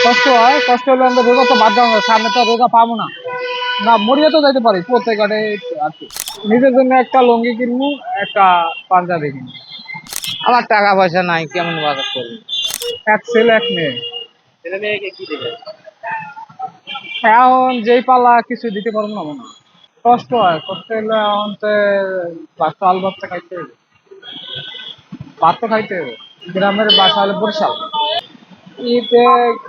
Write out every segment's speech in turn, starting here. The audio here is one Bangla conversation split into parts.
কষ্ট হয়, কষ্ট হলে আমরা রোজা তো বাদ দেওয়া না, সামনে তো রোজা পাবো না, না মরিয়া তো যাইতে পারি প্রত্যেক ঘাটে আর কি। নিজের জন্য একটা লুঙ্গি কিনবো, একটা পাঞ্জাবি কিনবো। আমার টাকা পয়সা নাই, কেমন বাজার করবো? এক ছেলে এক মেয়ে। ছেলে মেয়েকে কি দেবে? এখন যেই পালা কিছু দিতে পারবো না মনে হয়। কষ্ট হয়, কষ্ট হলে এখন তো চাল ভাত তো খাইতে হবে, ভাত তো খাইতে হবে। গ্রামের বাসা হলে বরিশাল। ঈদে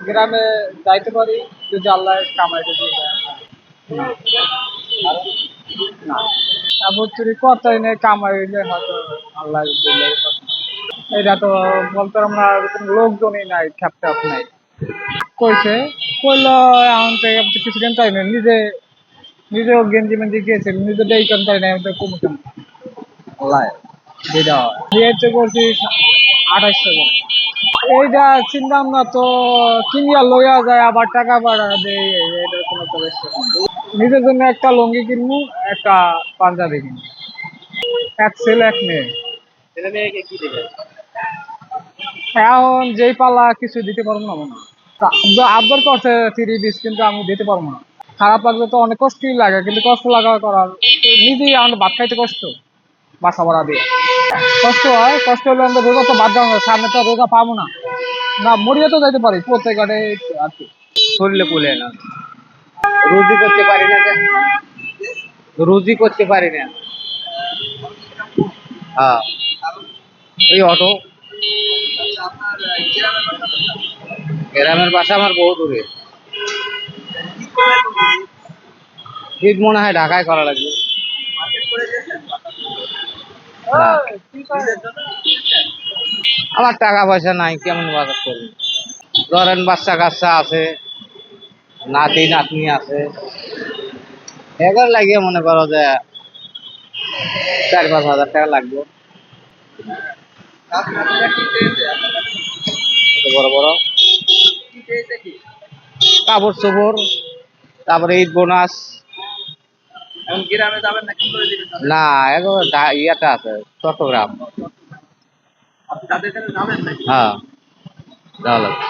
গ্রামে যাইতে পারি যদি আল্লাহ কামাইতে দিয়ে দেয়। না, না আবুত্তরি কথাই নেই, কামাই হইলে হয়তো আল্লাহ দিলে কথা। এটা তো বলতে আমরা লোকজনই নাই, খ্যাপট্যাপ নাই। কইছে, কইলো এখন থেকে কিছু কেন চাই না, নিজে নিজেও গেঞ্জি মেঞ্জি গিয়েছে, নিজে দেই কেন চাই না, আমি তো কমু কেন আল্লাহ যেটা দিয়েছে করছি 2800 টাকা। এইটা চিন্তা ভাবনা তো কিনিয়া লইয়া যায় আবার টাকা বাড়া দেয়, এটার কোনো তো বেশ নিজের জন্য একটা লুঙ্গি কিনবো, একটা পাঞ্জাবি কিনবো। এক ছেলে এক মেয়ে। ছেলে মেয়েকে কি দেবে? এখন যেই পালা কিছু দিতে পারবো না মনে হয়। আবদার করছে 3 পিস, কিন্তু আমি দিতে পারবো না। খারাপ লাগলে তো অনেক কষ্টই লাগে, কিন্তু কষ্ট লাগা করার নিজেই আমার ভাত খাইতে কষ্ট, বাসা ভাড়া দিয়ে কষ্ট হয়। কষ্ট হলে আমরা রোজা তো বাদ দেওয়া না, সামনে তো রোজা পাবো না, না মরিয়া তো যাইতে পারি প্রত্যেক ঘাটে আর কি। শরীরে কুলে না, রুজি করতে পারি না যে, রুজি করতে পারি না। হ্যাঁ, এই অটো। গ্রামের বাসা আমার বহু দূরে। ঈদ মনে হয় ঢাকায় করা লাগবে। না, আমার টাকা পয়সা নাই, কেমন বাজার করবো? ধরেন বাচ্চা কাচ্চা আছে, নাতি নাতনি আছে, এবার লাগিয়ে মনে করো যে 4-5 হাজার টাকা লাগবে। বড় বড় কাপড় চোপড়, তারপরে ঈদ বোনাস। গ্রামে যাবেন না, কি করে দিবেন? না, এখন ইয়াটা আছে চট্টগ্রাম। হ্যাঁ, যাওয়া লাগবে।